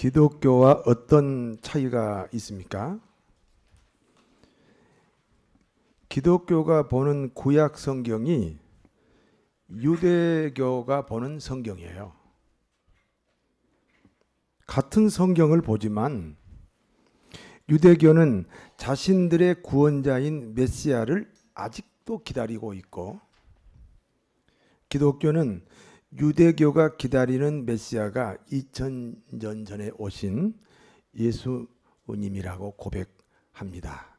기독교와 어떤 차이가 있습니까? 기독교가 보는 구약 성경이 유대교가 보는 성경이에요. 같은 성경을 보지만 유대교는 자신들의 구원자인 메시아를 아직도 기다리고 있고, 기독교는 유대교가 기다리는 메시아가 2000년 전에 오신 예수님이라고 고백합니다.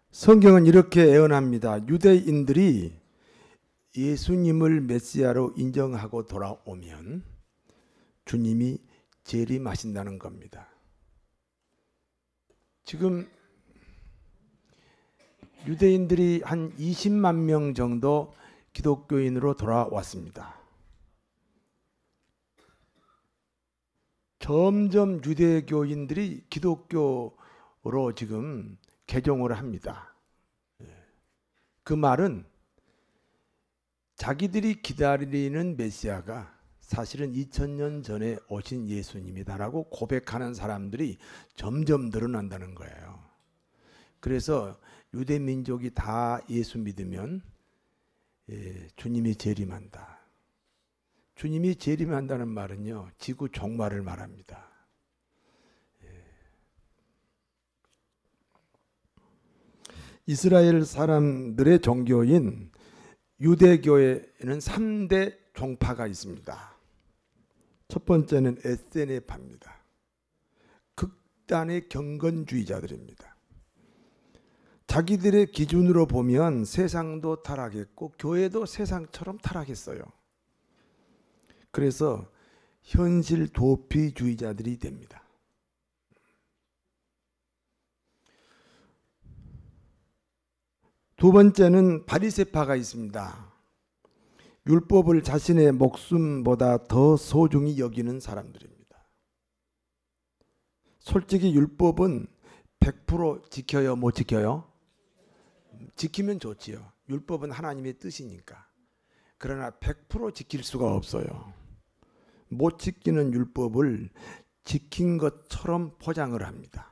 성경은 이렇게 예언합니다. 유대인들이 예수님을 메시아로 인정하고 돌아오면 주님이 재림하신다는 겁니다. 지금 유대인들이 한 20만 명 정도 기독교인으로 돌아왔습니다. 점점 유대교인들이 기독교로 지금 개종을 합니다. 그 말은 자기들이 기다리는 메시아가 사실은 2000년 전에 오신 예수님이다라고 고백하는 사람들이 점점 늘어난다는 거예요. 그래서 유대 민족이 다 예수 믿으면 주님이 재림한다. 주님이 재림한다는 말은요, 지구 종말을 말합니다. 이스라엘 사람들의 종교인 유대교에는 3대 종파가 있습니다. 첫 번째는 에세네파입니다. 극단의 경건주의자들입니다. 자기들의 기준으로 보면 세상도 타락했고 교회도 세상처럼 타락했어요. 그래서 현실 도피주의자들이 됩니다. 두 번째는 바리새파가 있습니다. 율법을 자신의 목숨보다 더 소중히 여기는 사람들입니다. 솔직히 율법은 100% 지켜요, 못 지켜요? 지키면 좋지요. 율법은 하나님의 뜻이니까. 그러나 100% 지킬 수가 없어요. 못 지키는 율법을 지킨 것처럼 포장을 합니다.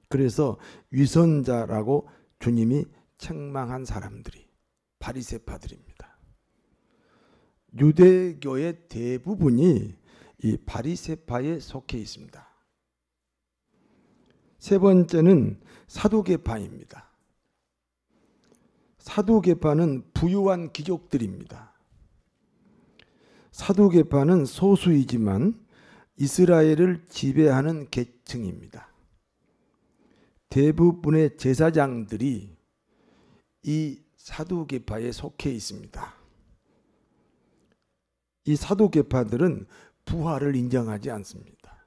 그래서 위선자라고 주님이 책망한 사람들이 바리새파들입니다. 유대교의 대부분이 이 바리새파에 속해 있습니다. 세 번째는 사두개파입니다. 사두개파는 부유한 귀족들입니다. 사두개파는 소수이지만 이스라엘을 지배하는 계층입니다. 대부분의 제사장들이 이 사두개파에 속해 있습니다. 이 사두개파들은 부활을 인정하지 않습니다.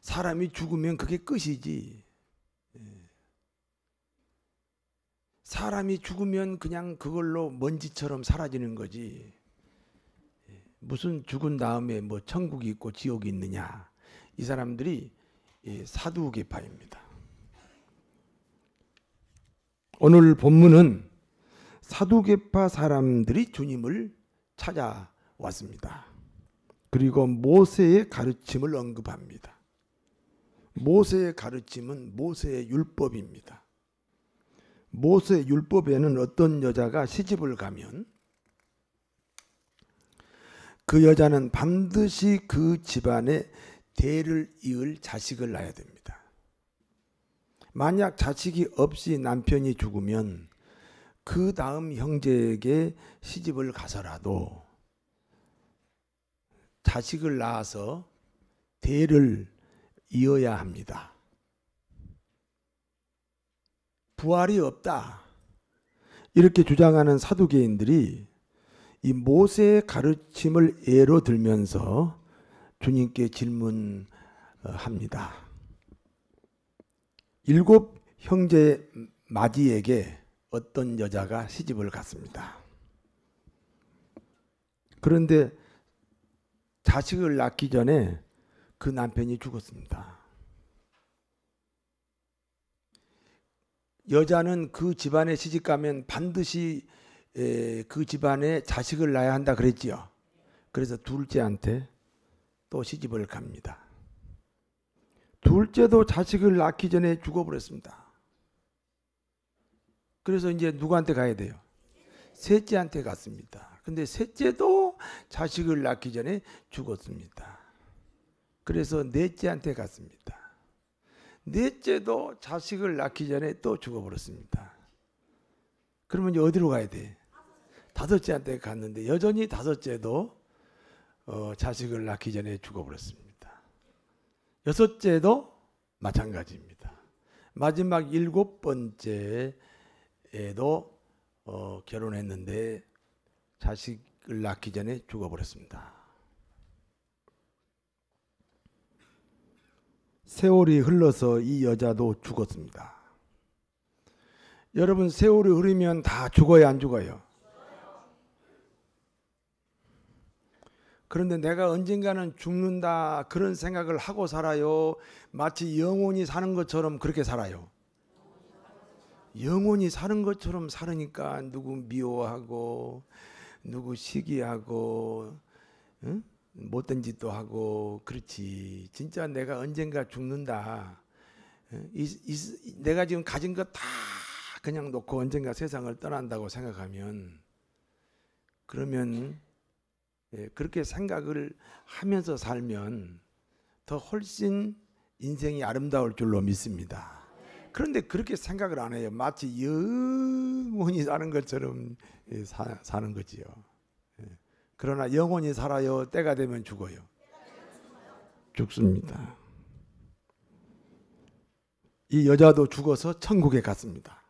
사람이 죽으면 그게 끝이지. 사람이 죽으면 그냥 그걸로 먼지처럼 사라지는 거지. 무슨 죽은 다음에 뭐 천국이 있고 지옥이 있느냐. 이 사람들이 사두개파입니다. 오늘 본문은 사두개파 사람들이 주님을 찾아왔습니다. 그리고 모세의 가르침을 언급합니다. 모세의 가르침은 모세의 율법입니다. 모세 율법에는 어떤 여자가 시집을 가면 그 여자는 반드시 그 집안에 대를 이을 자식을 낳아야 됩니다. 만약 자식이 없이 남편이 죽으면 그 다음 형제에게 시집을 가서라도 자식을 낳아서 대를 이어야 합니다. 부활이 없다. 이렇게 주장하는 사두개인들이 이 모세의 가르침을 예로 들면서 주님께 질문합니다. 7 형제 마디에게 어떤 여자가 시집을 갔습니다. 그런데 자식을 낳기 전에 그 남편이 죽었습니다. 여자는 그 집안에 시집가면 반드시 그 집안에 자식을 낳아야 한다 그랬지요. 그래서 둘째한테 또 시집을 갑니다. 둘째도 자식을 낳기 전에 죽어버렸습니다. 그래서 이제 누구한테 가야 돼요? 셋째한테 갔습니다. 근데 셋째도 자식을 낳기 전에 죽었습니다. 그래서 넷째한테 갔습니다. 넷째도 자식을 낳기 전에 또 죽어버렸습니다. 그러면 이제 어디로 가야 돼? 다섯째한테 갔는데 여전히 다섯째도 자식을 낳기 전에 죽어버렸습니다. 여섯째도 마찬가지입니다. 마지막 일곱 번째에도 결혼했는데 자식을 낳기 전에 죽어버렸습니다. 세월이 흘러서 이 여자도 죽었습니다. 여러분, 세월이 흐르면 다 죽어요, 안 죽어요? 그런데 내가 언젠가는 죽는다 그런 생각을 하고 살아요? 마치 영원히 사는 것처럼 그렇게 살아요? 영원히 사는 것처럼 살으니까 누구 미워하고 누구 시기하고 응? 못된 짓도 하고 그렇지. 진짜 내가 언젠가 죽는다. 내가 지금 가진 거 다 그냥 놓고 언젠가 세상을 떠난다고 생각하면 그러면 그렇게 생각을 하면서 살면 더 훨씬 인생이 아름다울 줄로 믿습니다. 그런데 그렇게 생각을 안 해요. 마치 영원히 사는 것처럼 사는 거지요. 그러나 영원히 살아요? 때가 되면 죽어요? 죽습니다. 이 여자도 죽어서 천국에 갔습니다.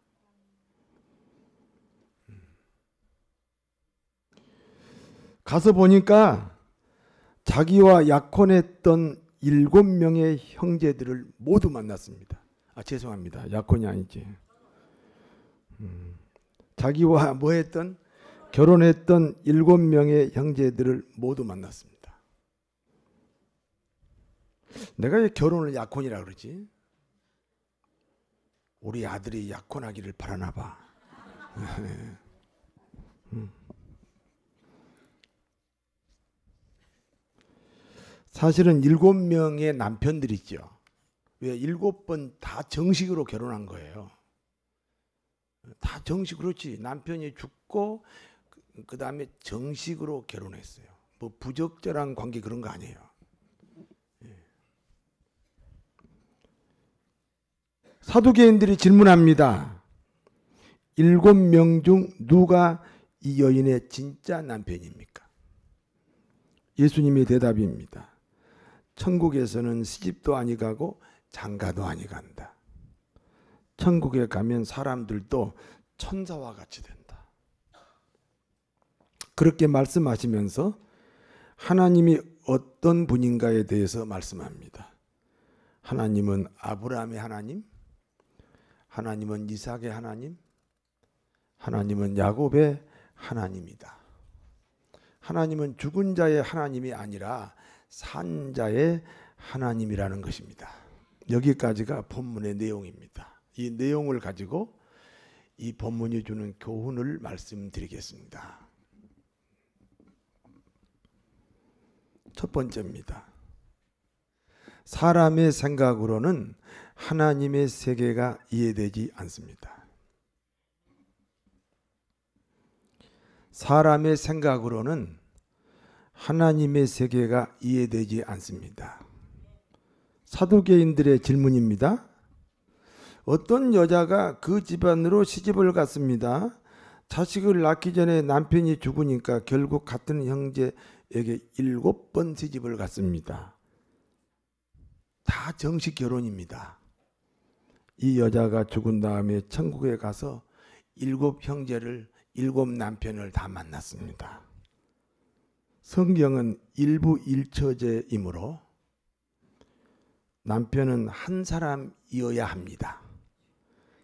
가서 보니까 자기와 약혼했던 7명의 형제들을 모두 만났습니다. 죄송합니다. 약혼이 아니지. 자기와 결혼했던 7명의 형제들을 모두 만났습니다. 내가 왜 결혼을 약혼이라 그러지? 우리 아들이 약혼하기를 바라나 봐. 사실은 7명의 남편들이 있죠. 왜 7번 다 정식으로 결혼한 거예요. 다 정식, 그렇지. 남편이 죽고 그 다음에 정식으로 결혼했어요. 뭐 부적절한 관계 그런 거 아니에요. 사두개인들이 질문합니다. 7명 중 누가 이 여인의 진짜 남편입니까? 예수님의 대답입니다. 천국에서는 시집도 아니 가고 장가도 아니 간다. 천국에 가면 사람들도 천사와 같이 된다. 그렇게 말씀하시면서 하나님이 어떤 분인가에 대해서 말씀합니다. 하나님은 아브라함의 하나님, 하나님은 이삭의 하나님, 하나님은 야곱의 하나님이다. 하나님은 죽은 자의 하나님이 아니라 산 자의 하나님이라는 것입니다. 여기까지가 본문의 내용입니다. 이 내용을 가지고 이 본문이 주는 교훈을 말씀드리겠습니다. 첫 번째입니다. 사람의 생각으로는 하나님의 세계가 이해되지 않습니다. 사람의 생각으로는 하나님의 세계가 이해되지 않습니다. 사두개인들의 질문입니다. 어떤 여자가 그 집안으로 시집을 갔습니다. 자식을 낳기 전에 남편이 죽으니까 결국 같은 형제에게 7번 시집을 갔습니다. 다 정식 결혼입니다. 이 여자가 죽은 다음에 천국에 가서 7형제를 7남편을 다 만났습니다. 성경은 일부 일처제이므로 남편은 한 사람이어야 합니다.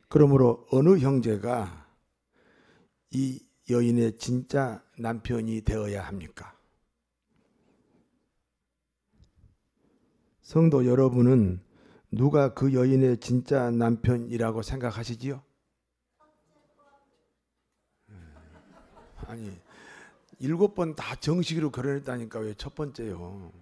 그러므로 어느 형제가 이 여인의 진짜 남편이 되어야 합니까? 성도 여러분은 누가 그 여인의 진짜 남편이라고 생각하시지요? 아니 7번 다 정식으로 결혼했다니까 왜 첫 번째요?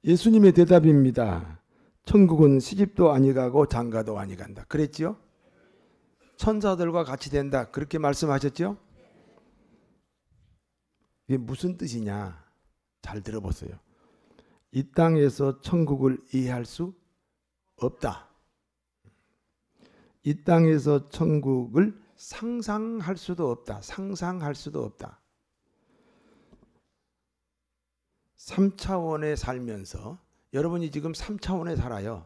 예수님의 대답입니다. 천국은 시집도 아니 가고 장가도 아니 간다. 그랬지요? 천사들과 같이 된다. 그렇게 말씀하셨죠? 이게 무슨 뜻이냐? 잘 들어보세요. 이 땅에서 천국을 이해할 수 없다. 이 땅에서 천국을 상상할 수도 없다. 상상할 수도 없다. 3차원에 살면서 여러분이 지금 3차원에 살아요.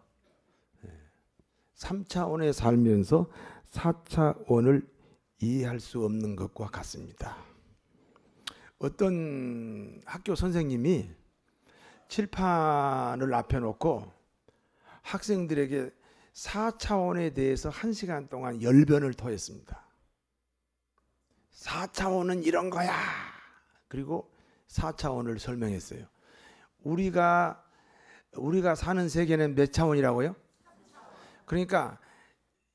3차원에 살면서 4차원을 이해할 수 없는 것과 같습니다. 어떤 학교 선생님이 칠판을 앞에 놓고 학생들에게 4차원에 대해서 1시간 동안 열변을 토했습니다. 4차원은 이런 거야. 그리고 4차원을 설명했어요. 우리가 사는 세계는 몇 차원이라고요? 그러니까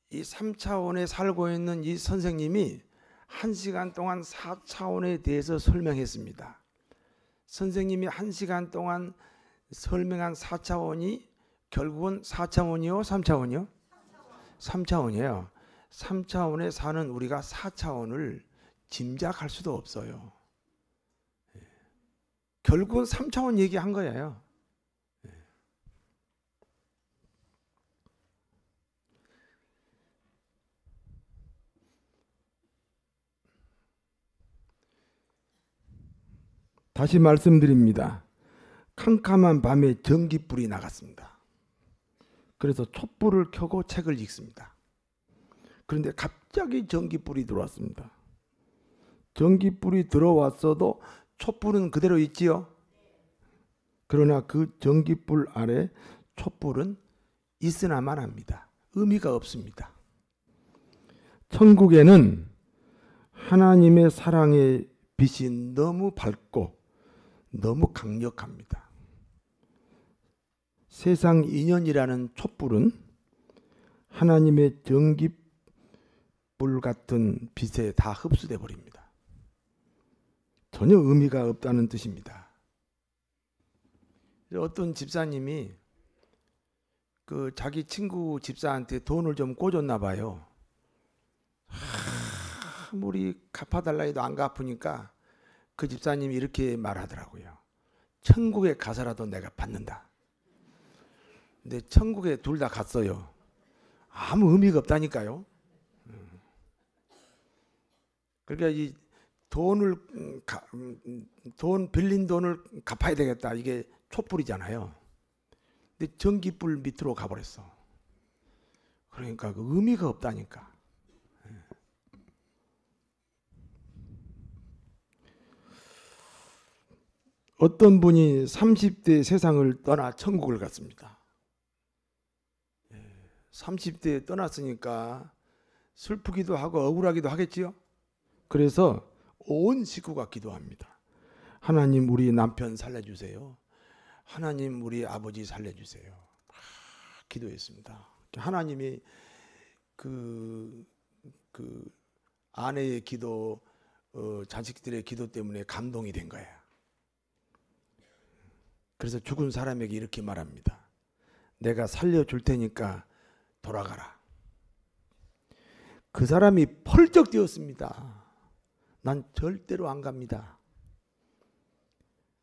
이 3차원에 살고 있는 이 선생님이 1시간 동안 4차원에 대해서 설명했습니다. 선생님이 1시간 동안 설명한 4차원이 결국은 4차원이요? 3차원이요? 3차원이에요. 3차원에 사는 우리가 4차원을 짐작할 수도 없어요. 결국은 3차원 얘기한 거예요. 다시 말씀드립니다. 캄캄한 밤에 전기불이 나갔습니다. 그래서 촛불을 켜고 책을 읽습니다. 그런데 갑자기 전기불이 들어왔습니다. 전기불이 들어왔어도 촛불은 그대로 있지요. 그러나 그 전기불 아래 촛불은 있으나만 합니다. 의미가 없습니다. 천국에는 하나님의 사랑의 빛이 너무 밝고 너무 강력합니다. 세상 인연이라는 촛불은 하나님의 전기불 같은 빛에 다 흡수돼 버립니다. 전혀 의미가 없다는 뜻입니다. 어떤 집사님이 그 자기 친구 집사한테 돈을 좀 꿔줬나 봐요. 아무리 갚아달라 해도 안 갚으니까 그 집사님이 이렇게 말하더라고요. 천국에 가서라도 내가 받는다. 근데 천국에 둘 다 갔어요. 아무 의미가 없다니까요. 그러니까 이 돈 빌린 돈을 갚아야 되겠다. 이게 촛불이잖아요. 근데 전기불 밑으로 가버렸어. 그러니까 그 의미가 없다니까. 어떤 분이 30대 세상을 떠나 천국을 갔습니다. 30대에 떠났으니까 슬프기도 하고 억울하기도 하겠지요. 그래서 온 식구가 기도합니다. 하나님 우리 남편 살려주세요. 하나님 우리 아버지 살려주세요. 기도했습니다. 하나님이 그 아내의 기도, 자식들의 기도 때문에 감동이 된 거예요. 그래서 죽은 사람에게 이렇게 말합니다. 내가 살려줄 테니까 돌아가라. 그 사람이 펄쩍 뛰었습니다. 난 절대로 안 갑니다.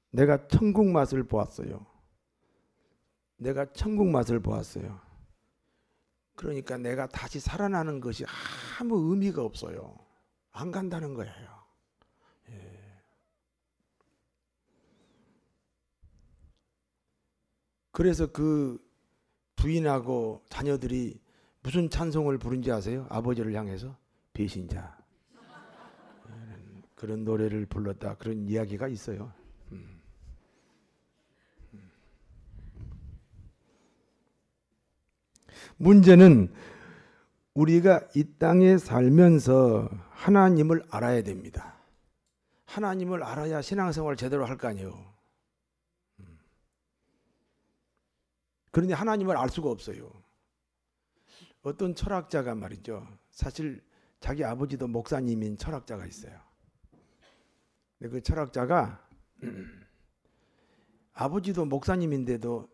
내가 천국 맛을 보았어요. 내가 천국 맛을 보았어요. 그러니까 내가 다시 살아나는 것이 아무 의미가 없어요. 안 간다는 거예요. 그래서 그 부인하고 자녀들이 무슨 찬송을 부른지 아세요? 아버지를 향해서 배신자. 그런 노래를 불렀다. 그런 이야기가 있어요. 문제는 우리가 이 땅에 살면서 하나님을 알아야 됩니다. 하나님을 알아야 신앙생활을 제대로 할 거 아니에요. 그런데 하나님을 알 수가 없어요. 어떤 철학자가 말이죠. 사실 자기 아버지도 목사님인 철학자가 있어요. 근데 그 철학자가 아버지도 목사님인데도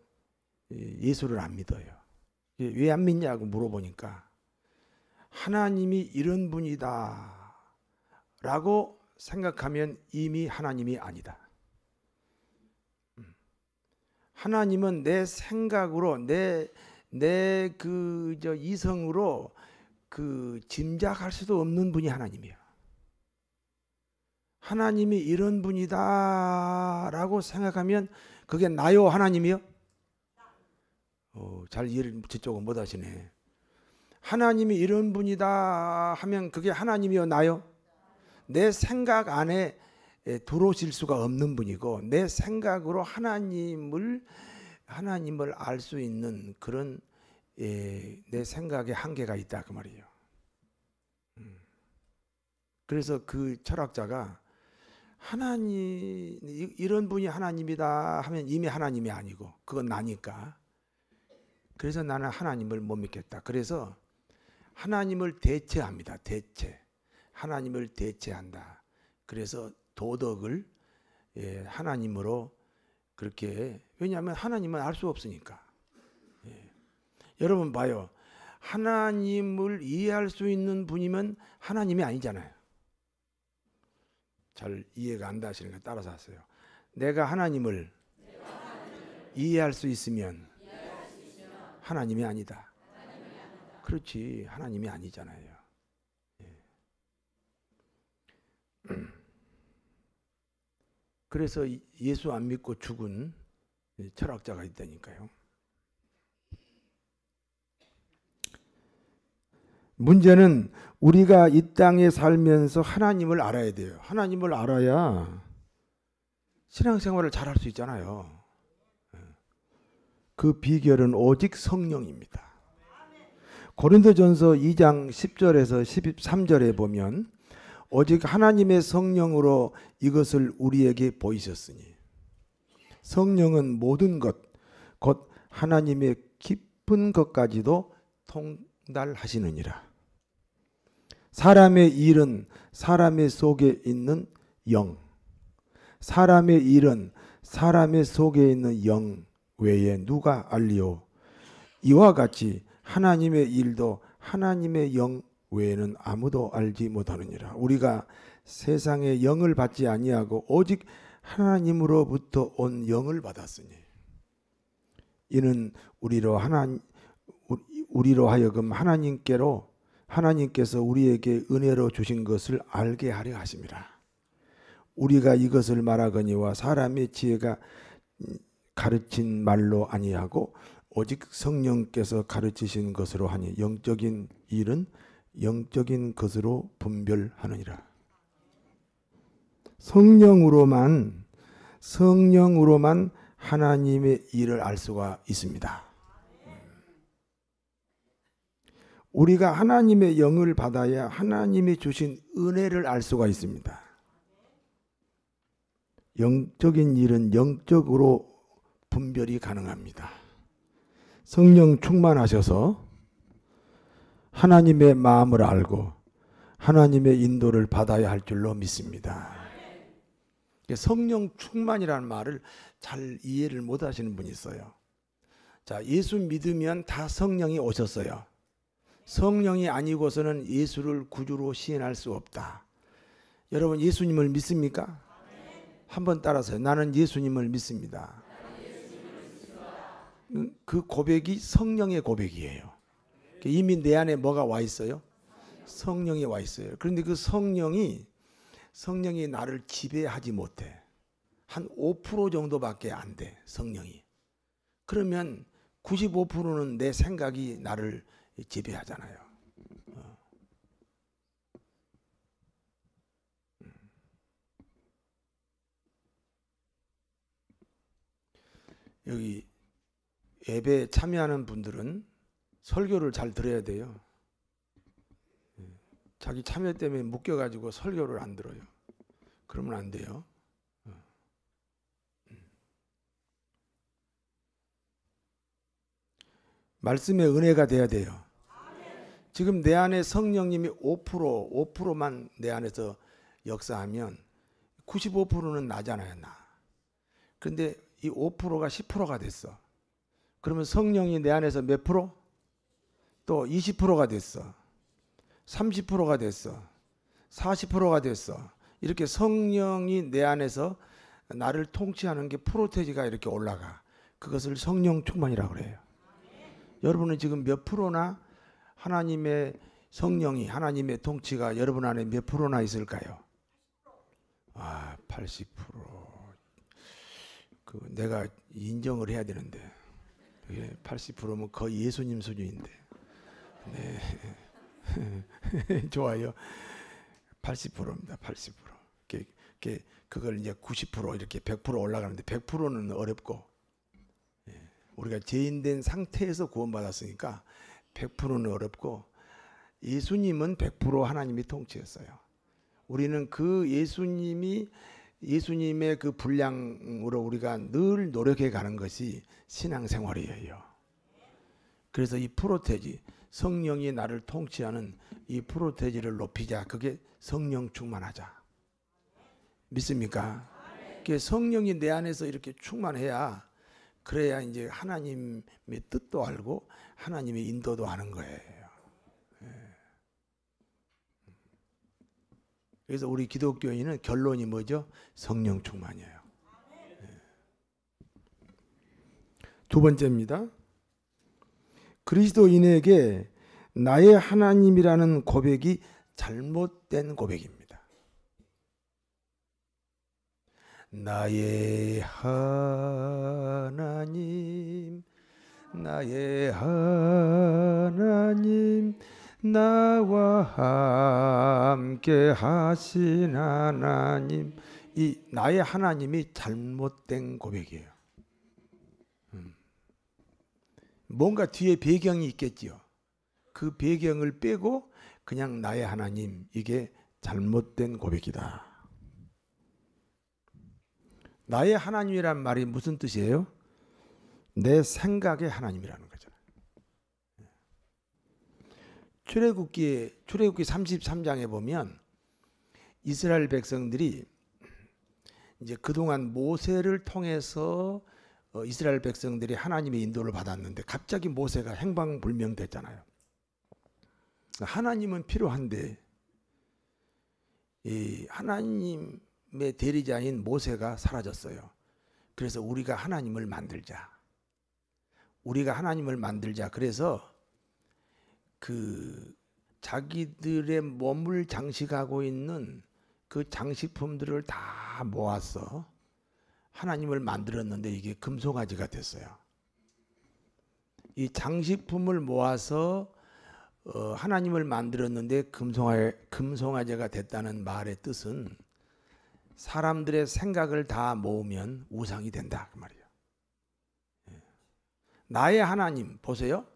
예수를 안 믿어요. 왜 안 믿냐고 물어보니까 하나님이 이런 분이다 라고 생각하면 이미 하나님이 아니다. 하나님은 내 생각으로 내 이성으로 짐작할 수도 없는 분이 하나님이야. 하나님이 이런 분이다라고 생각하면 그게 나요, 하나님이요? 잘 이해를 저쪽은 못 하시네. 하나님이 이런 분이다 하면 그게 하나님이요, 나요? 내 생각 안에 들어오실 수가 없는 분이고 내 생각으로 하나님을 알 수 있는 그런 내 생각에 한계가 있다 그 말이에요. 그래서 그 철학자가 하나님 이런 분이 하나님이다 하면 이미 하나님이 아니고 그건 나니까. 그래서 나는 하나님을 못 믿겠다. 그래서 하나님을 대체합니다. 하나님을 대체한다. 그래서 도덕을 하나님으로 그렇게, 왜냐하면 하나님은 알 수 없으니까. 여러분 봐요. 하나님을 이해할 수 있는 분이면 하나님이 아니잖아요. 잘 이해가 안 되시니까 따라서 하세요. 내가 하나님을 이해할 수 있으면 하나님이 아니다. 그렇지, 하나님이 아니잖아요. 그래서 예수 안 믿고 죽은 철학자가 있다니까요. 문제는 우리가 이 땅에 살면서 하나님을 알아야 돼요. 하나님을 알아야 신앙생활을 잘할 수 있잖아요. 그 비결은 오직 성령입니다. 고린도전서 2장 10절에서 13절에 보면 오직 하나님의 성령으로 이것을 우리에게 보이셨으니 성령은 모든 것 곧 하나님의 깊은 것까지도 통달하시느니라. 사람의 일은 사람의 속에 있는 영, 사람의 일은 사람의 속에 있는 영 외에 누가 알리오? 이와 같이 하나님의 일도 하나님의 영 외에는 아무도 알지 못하느니라. 우리가 세상의 영을 받지 아니하고 오직 하나님으로부터 온 영을 받았으니 이는 우리로 하여금 하나님께서 우리에게 은혜로 주신 것을 알게 하려 하심이라. 우리가 이것을 말하거니와 사람의 지혜가 가르친 말로 아니하고 오직 성령께서 가르치신 것으로 하니 영적인 일은 영적인 것으로 분별하느니라. 성령으로만 하나님의 일을 알 수가 있습니다. 우리가 하나님의 영을 받아야 하나님이 주신 은혜를 알 수가 있습니다. 영적인 일은 영적으로 분별이 가능합니다. 성령 충만하셔서 하나님의 마음을 알고 하나님의 인도를 받아야 할 줄로 믿습니다. 성령 충만이라는 말을 잘 이해를 못 하시는 분이 있어요. 자, 예수 믿으면 다 성령이 오셨어요. 성령이 아니고서는 예수를 구주로 시인할 수 없다. 여러분 예수님을 믿습니까? 한번 따라서요. 나는 예수님을 믿습니다. 그 고백이 성령의 고백이에요. 이미 내 안에 뭐가 와 있어요? 성령이 와 있어요. 그런데 그 성령이 나를 지배하지 못해. 한 5% 정도밖에 안 돼, 성령이. 그러면 95%는 내 생각이 나를 지배하잖아요. 여기 예배에 참여하는 분들은 설교를 잘 들어야 돼요. 자기 참여 때문에 묶여가지고 설교를 안 들어요. 그러면 안 돼요. 말씀의 은혜가 돼야 돼요. 지금 내 안에 성령님이 5%만 내 안에서 역사하면 95%는 나잖아요, 나. 그런데 이 5%가 10%가 됐어. 그러면 성령이 내 안에서 몇 프로? 또 20%가 됐어. 30%가 됐어. 40%가 됐어. 이렇게 성령이 내 안에서 나를 통치하는 게 프로테지가 이렇게 올라가. 그것을 성령 충만이라고 그래요. 여러분은 지금 몇 프로나 하나님의 성령이, 하나님의 통치가 여러분 안에 몇 프로나 있을까요? 80%. 내가 인정을 해야 되는데 80%면 거의 예수님 수준인데. 네. 좋아요. 80%입니다. 80%. 그걸 이제 90% 이렇게 100% 올라가는데 100%는 어렵고, 우리가 죄인된 상태에서 구원받았으니까 100%는 어렵고, 예수님은 100% 하나님이 통치했어요. 우리는 그 예수님의 그 분량으로 우리가 늘 노력해 가는 것이 신앙생활이에요. 그래서 이 프로테지, 성령이 나를 통치하는 이 프로테지를 높이자. 그게 성령 충만하자. 믿습니까? 성령이 내 안에서 이렇게 충만해야, 그래야 이제 하나님의 뜻도 알고 하나님의 인도도 아는 거예요. 그래서 우리 기독교인은 결론이 뭐죠? 성령 충만이에요. 두 번째입니다. 그리스도인에게 나의 하나님이라는 고백이 잘못된 고백입니다. 나의 하나님, 나의 하나님, 나와 함께 하신 하나님. 이 나의 하나님이 잘못된 고백이에요. 뭔가 뒤에 배경이 있겠지요. 그 배경을 빼고 그냥 나의 하나님, 이게 잘못된 고백이다. 나의 하나님이란 말이 무슨 뜻이에요? 내 생각의 하나님이라는 거잖아요. 출애굽기 33장에 보면 이스라엘 백성들이 이제 그동안 모세를 통해서 이스라엘 백성들이 하나님의 인도를 받았는데 갑자기 모세가 행방불명됐잖아요. 하나님은 필요한데 이 하나님의 대리자인 모세가 사라졌어요. 그래서 우리가 하나님을 만들자. 그래서 그 자기들의 몸을 장식하고 있는 그 장식품들을 다 모아서 하나님을 만들었는데 이게 금송아지가 됐어요. 이 장식품을 모아서 하나님을 만들었는데 금송아지가 됐다는 말의 뜻은 사람들의 생각을 다 모으면 우상이 된다 그 말이에요. 나의 하나님 보세요.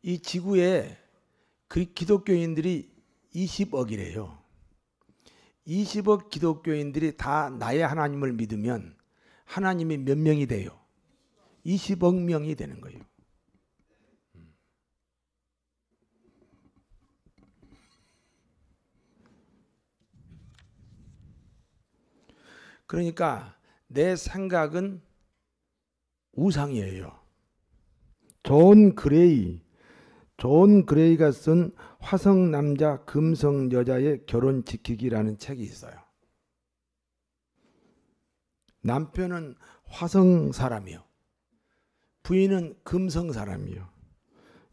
이 지구에 기독교인들이 20억이래요. 20억 기독교인들이 다 나의 하나님을 믿으면 하나님이 몇 명이 돼요? 20억 명이 되는 거예요. 그러니까 내 생각은 우상이에요. 존 그레이가 쓴 화성 남자 금성 여자의 결혼 지키기라는 책이 있어요. 남편은 화성 사람이요. 부인은 금성 사람이요.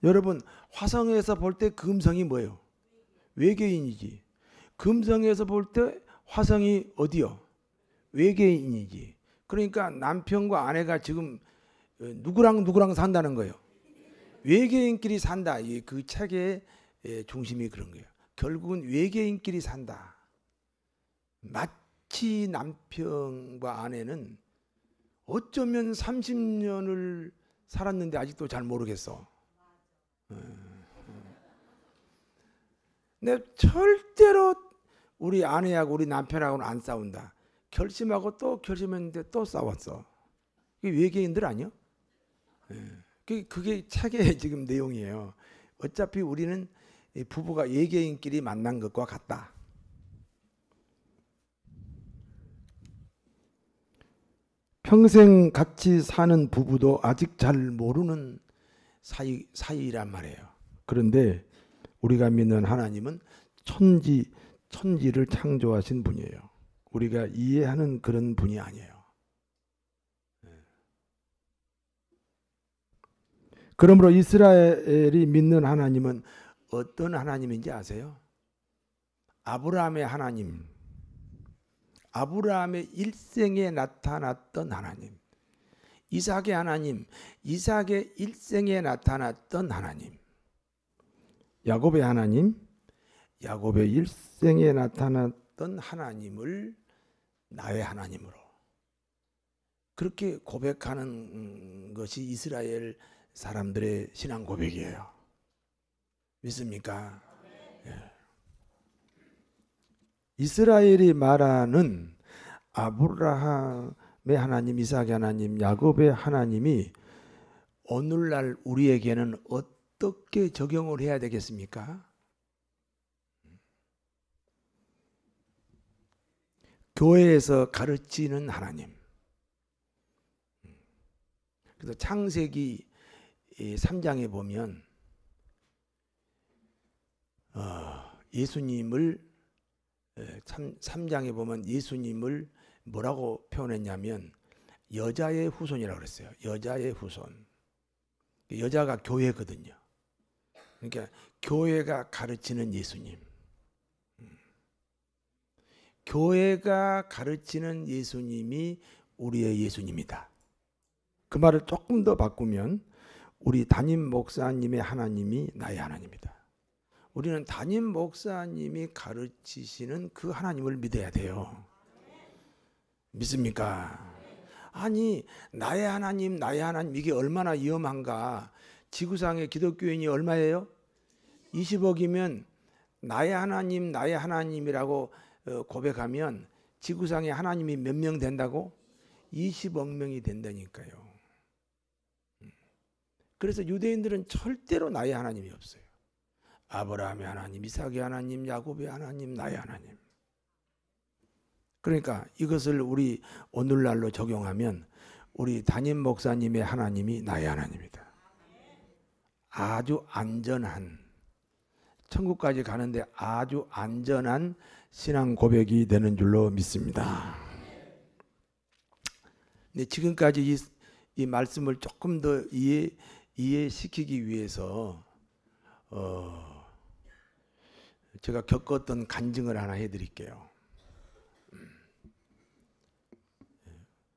여러분 화성에서 볼 때 금성이 뭐예요? 외계인이지. 금성에서 볼 때 화성이 어디요? 외계인이지. 그러니까 남편과 아내가 지금 누구랑 산다는 거예요. 외계인끼리 산다. 그 책의 중심이 그런 거예요. 결국은 외계인끼리 산다. 마치 남편과 아내는 어쩌면 30년을 살았는데 아직도 잘 모르겠어. 근데 절대로 우리 아내하고 우리 남편하고는 안 싸운다. 결심하고 또 결심했는데 또 싸웠어. 이게 외계인들 아니요? 그게 책의 지금 내용이에요. 어차피 우리는 이 부부가 외계인끼리 만난 것과 같다. 평생 같이 사는 부부도 아직 잘 모르는 사이란 말이에요. 그런데 우리가 믿는 하나님은 천지를 창조하신 분이에요. 우리가 이해하는 그런 분이 아니에요. 그러므로 이스라엘이 믿는 하나님은 어떤 하나님인지 아세요? 아브라함의 하나님, 아브라함의 일생에 나타났던 하나님, 이삭의 하나님, 이삭의 일생에 나타났던 하나님, 야곱의 하나님, 야곱의 일생에 나타났던 하나님을 나의 하나님으로 그렇게 고백하는 것이 이스라엘 사람들의 신앙 고백이에요. 믿습니까? 예. 이스라엘이 말하는 아브라함의 하나님, 이삭의 하나님, 야곱의 하나님이 오늘날 우리에게는 어떻게 적용을 해야 되겠습니까? 교회에서 가르치는 하나님. 그래서 창세기 3장에 보면 예수님을 3장에 보면 예수님을 뭐라고 표현했냐면 여자의 후손이라고 그랬어요. 여자의 후손. 여자가 교회거든요. 그러니까 교회가 가르치는 예수님. 교회가 가르치는 예수님이 우리의 예수님이다. 그 말을 조금 더 바꾸면 우리 담임 목사님의 하나님이 나의 하나님이다. 우리는 담임 목사님이 가르치시는 그 하나님을 믿어야 돼요. 믿습니까? 아니 나의 하나님 이게 얼마나 위험한가. 지구상의 기독교인이 얼마예요? 20억이면 나의 하나님이라고 고백하면 지구상에 하나님이 몇 명 된다고? 20억 명이 된다니까요. 그래서 유대인들은 절대로 나의 하나님이 없어요. 아브라함의 하나님, 이삭의 하나님, 야곱의 하나님, 나의 하나님. 그러니까 이것을 우리 오늘날로 적용하면 우리 담임 목사님의 하나님이 나의 하나님이다. 아주 안전한, 천국까지 가는데 아주 안전한 신앙 고백이 되는 줄로 믿습니다. 근데 지금까지 이 말씀을 조금 더 이해시키기 위해서 제가 겪었던 간증을 하나 해드릴게요.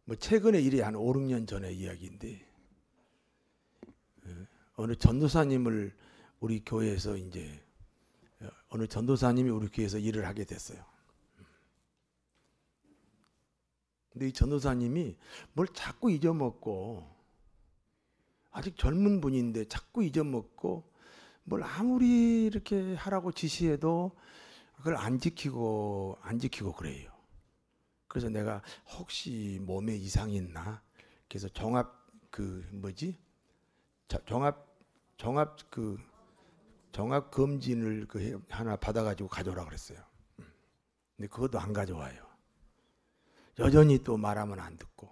뭐 최근의 일이 한 5, 6년 전의 이야기인데 어느 전도사님을 우리 교회에서 이제 어느 전도사님이 우리 교회에서 일을 하게 됐어요. 근데 이 전도사님이 뭘 자꾸 잊어먹고 아직 젊은 분인데 자꾸 잊어먹고 뭘 아무리 이렇게 하라고 지시해도 그걸 안 지키고 그래요. 그래서 내가 혹시 몸에 이상이 있나? 그래서 종합 검진을 하나 받아가지고 가져오라 그랬어요. 근데 그것도 안 가져와요. 여전히 또 말하면 안 듣고.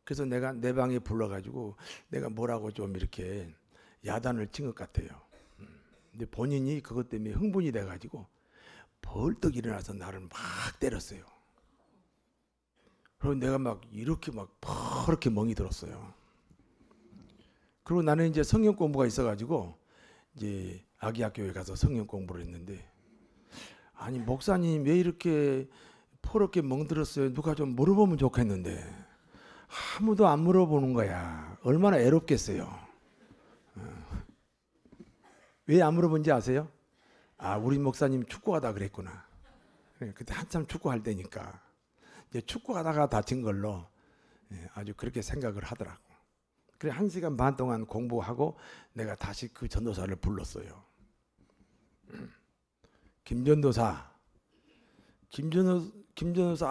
그래서 내가 내 방에 불러가지고 내가 뭐라고 좀 이렇게 야단을 친 것 같아요. 근데 본인이 그것 때문에 흥분이 돼가지고 벌떡 일어나서 나를 막 때렸어요. 그리고 내가 막 이렇게 막 퍼렇게 멍이 들었어요. 그리고 나는 이제 성경 공부가 있어가지고 이제 아기학교에 가서 성경 공부를 했는데 아니 목사님 왜 이렇게 퍼렇게 멍들었어요? 누가 좀 물어보면 좋겠는데 아무도 안 물어보는 거야. 얼마나 애롭겠어요. 왜 안 물어본지 아세요? 아 우리 목사님 축구하다 그랬구나. 그때 한참 축구할 때니까 이제 축구하다가 다친 걸로 아주 그렇게 생각을 하더라고. 그래 1시간 반 동안 공부하고 내가 다시 그 전도사를 불렀어요. 김전도사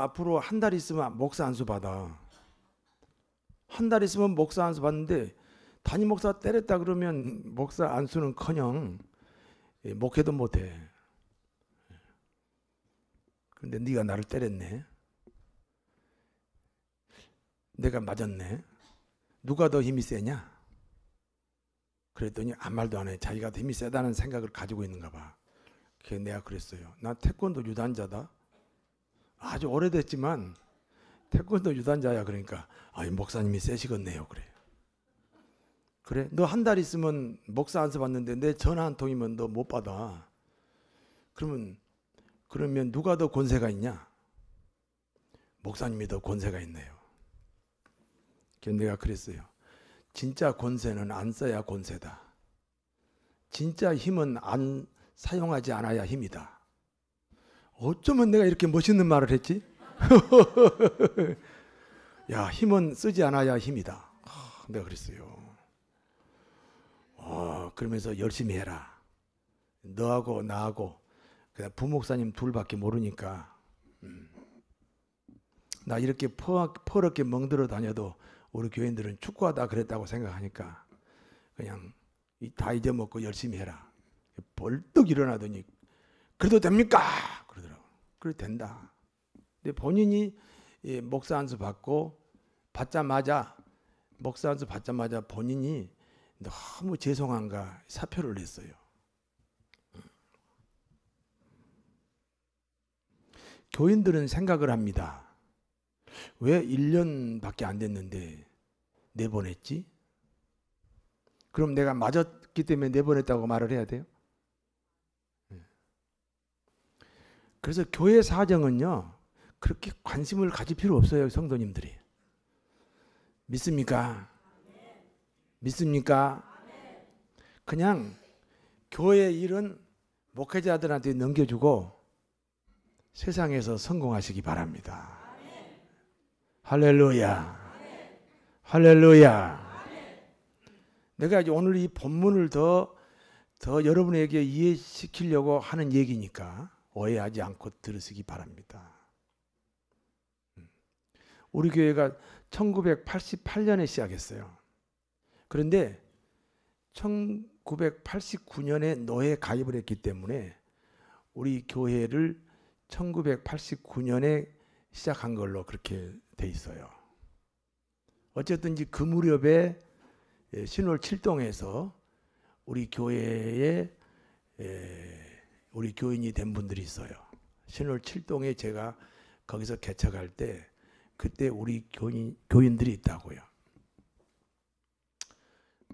앞으로 한 달 있으면 목사 안수 받아. 한 달 있으면 목사 안수 받는데 담임 목사 때렸다 그러면 목사 안수는커녕 목회도 못해. 그런데 네가 나를 때렸네. 내가 맞았네. 누가 더 힘이 세냐? 그랬더니 아무 말도 안 해. 자기가 더 힘이 세다는 생각을 가지고 있는가 봐. 그래서 내가 그랬어요. 나 태권도 유단자다. 아주 오래됐지만 태권도 유단자야. 그러니까 이 목사님이 세시겠네요. 그래 너 한 달 있으면 목사 안수 받는데 내 전화 한 통이면 너 못 받아. 그러면 누가 더 권세가 있냐? 목사님이 더 권세가 있네요. 그래서 내가 그랬어요. 진짜 권세는 안 써야 권세다. 진짜 힘은 안 사용하지 않아야 힘이다. 어쩌면 내가 이렇게 멋있는 말을 했지? 야, 힘은 쓰지 않아야 힘이다. 내가 그랬어요. 그러면서 열심히 해라. 너하고 나하고 그냥 부목사님 둘밖에 모르니까 나 이렇게 퍼렇게 멍들어 다녀도 우리 교인들은 축구하다 그랬다고 생각하니까 그냥 다 잊어먹고 열심히 해라. 벌떡 일어나더니 그래도 됩니까? 그러더라고. 그래 된다. 근데 본인이 목사 안수 받자마자 목사 안수 받자마자 본인이 너무 죄송한가 사표를 냈어요. 교인들은 생각을 합니다. 왜 1년밖에 안 됐는데 내보냈지? 그럼 내가 맞았기 때문에 내보냈다고 말을 해야 돼요? 그래서 교회 사정은요 그렇게 관심을 가질 필요 없어요. 성도님들이 믿습니까? 믿습니까? 그냥 교회 일은 목회자들한테 넘겨주고 세상에서 성공하시기 바랍니다. 할렐루야. 할렐루야. 내가 이제 오늘 이 본문을 더 여러분에게 이해시키려고 하는 얘기니까 오해하지 않고 들으시기 바랍니다. 우리 교회가 1988년에 시작했어요. 그런데 1989년에 노예에 가입을 했기 때문에 우리 교회를 1989년에 시작한 걸로 그렇게 돼 있어요. 어쨌든 그 무렵에 신월 7동에서 우리 교회에 우리 교인이 된 분들이 있어요. 신월 7동에 제가 거기서 개척할 때 그때 우리 교인들이 있다고요.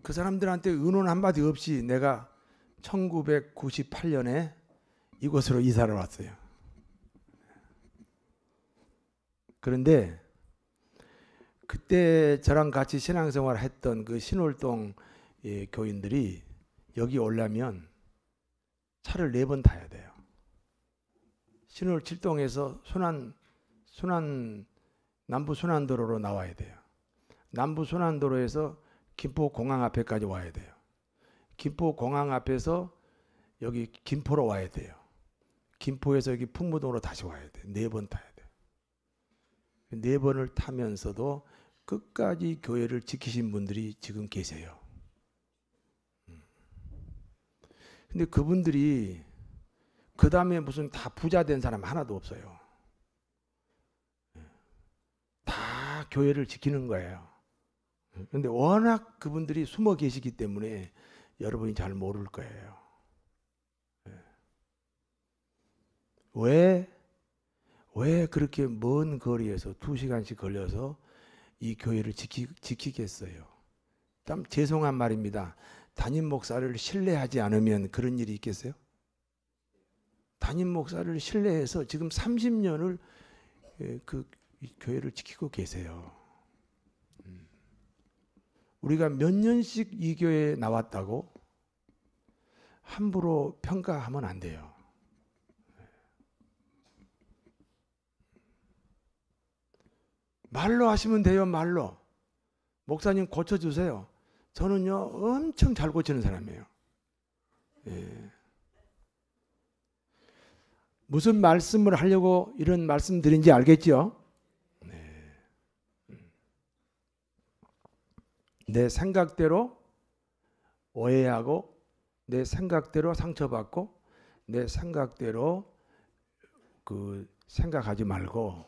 그 사람들한테 의논 한마디 없이 내가 1998년에 이곳으로 이사를 왔어요. 그런데 그때 저랑 같이 신앙생활을 했던 그 신월동 교인들이 여기 오려면 차를 4번 타야 돼요. 신월 7동에서 남부 순환도로로 나와야 돼요. 남부 순환도로에서 김포공항 앞에까지 와야 돼요. 김포공항 앞에서 여기 김포로 와야 돼요. 김포에서 여기 풍무동으로 다시 와야 돼요. 4번 타야 돼요. 4번을 타면서도 끝까지 교회를 지키신 분들이 지금 계세요. 근데 그분들이 그 다음에 무슨 다 부자 된 사람 하나도 없어요. 다 교회를 지키는 거예요. 그런데 워낙 그분들이 숨어 계시기 때문에 여러분이 잘 모를 거예요. 왜 그렇게 먼 거리에서 2시간씩 걸려서 이 교회를 지키겠어요? 참 죄송한 말입니다. 담임 목사를 신뢰하지 않으면 그런 일이 있겠어요? 담임 목사를 신뢰해서 지금 30년을 이 교회를 지키고 계세요. 우리가 몇 년씩 이 교회에 나왔다고 함부로 평가하면 안 돼요. 말로 하시면 돼요. 말로. 목사님 고쳐주세요. 저는요 엄청 잘 고치는 사람이에요. 무슨 말씀을 하려고 이런 말씀 드린지 알겠죠? 내 생각대로 오해하고 내 생각대로 상처받고 내 생각대로 생각하지 말고,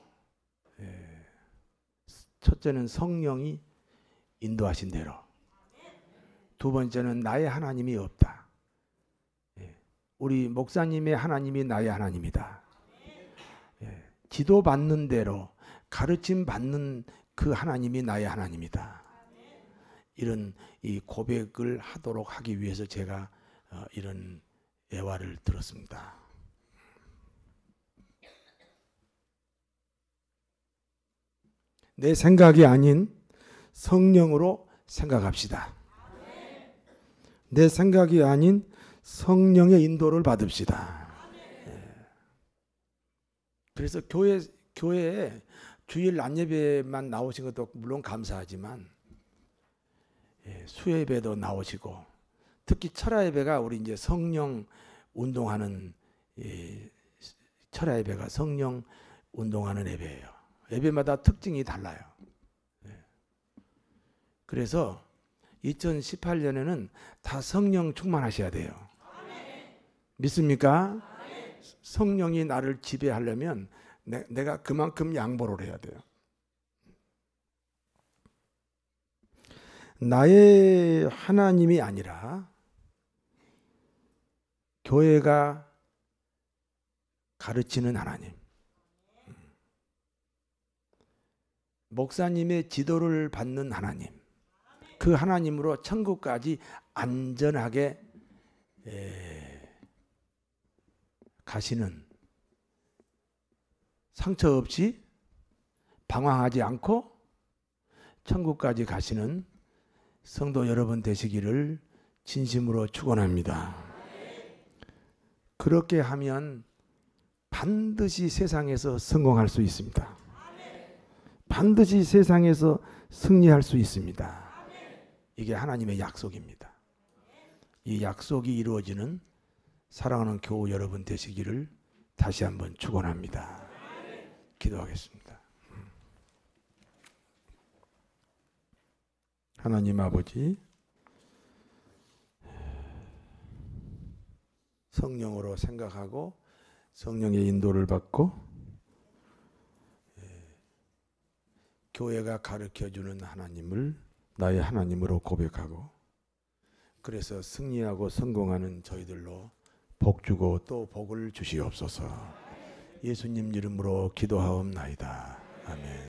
첫째는 성령이 인도하신 대로, 두 번째는 나의 하나님이 없다. 우리 목사님의 하나님이 나의 하나님이다. 지도받는 대로 가르침 받는 그 하나님이 나의 하나님이다. 이런 이 고백을 하도록 하기 위해서 제가 이런 예화를 들었습니다. 내 생각이 아닌 성령으로 생각합시다. 내 생각이 아닌 성령의 인도를 받읍시다. 그래서 교회에 주일 낮 예배만 나오신 것도 물론 감사하지만 수예배도 나오시고, 특히 철야 예배가 우리 이제 성령 운동하는, 철야 예배가 성령 운동하는 예배예요. 예배마다 특징이 달라요. 그래서 2018년에는 다 성령 충만하셔야 돼요. 믿습니까? 성령이 나를 지배하려면 내가 그만큼 양보를 해야 돼요. 나의 하나님이 아니라 교회가 가르치는 하나님, 목사님의 지도를 받는 하나님, 그 하나님으로 천국까지 안전하게 가시는, 상처 없이 방황하지 않고 천국까지 가시는 성도 여러분 되시기를 진심으로 축원합니다. 그렇게 하면 반드시 세상에서 성공할 수 있습니다. 반드시 세상에서 승리할 수 있습니다. 이게 하나님의 약속입니다. 이 약속이 이루어지는 사랑하는 교우 여러분 되시기를 다시 한번 축원합니다. 기도하겠습니다. 하나님 아버지, 성령으로 생각하고 성령의 인도를 받고 교회가 가르쳐주는 하나님을 나의 하나님으로 고백하고, 그래서 승리하고 성공하는 저희들로 복 주고 또 복을 주시옵소서. 예수님 이름으로 기도하옵나이다. 아멘.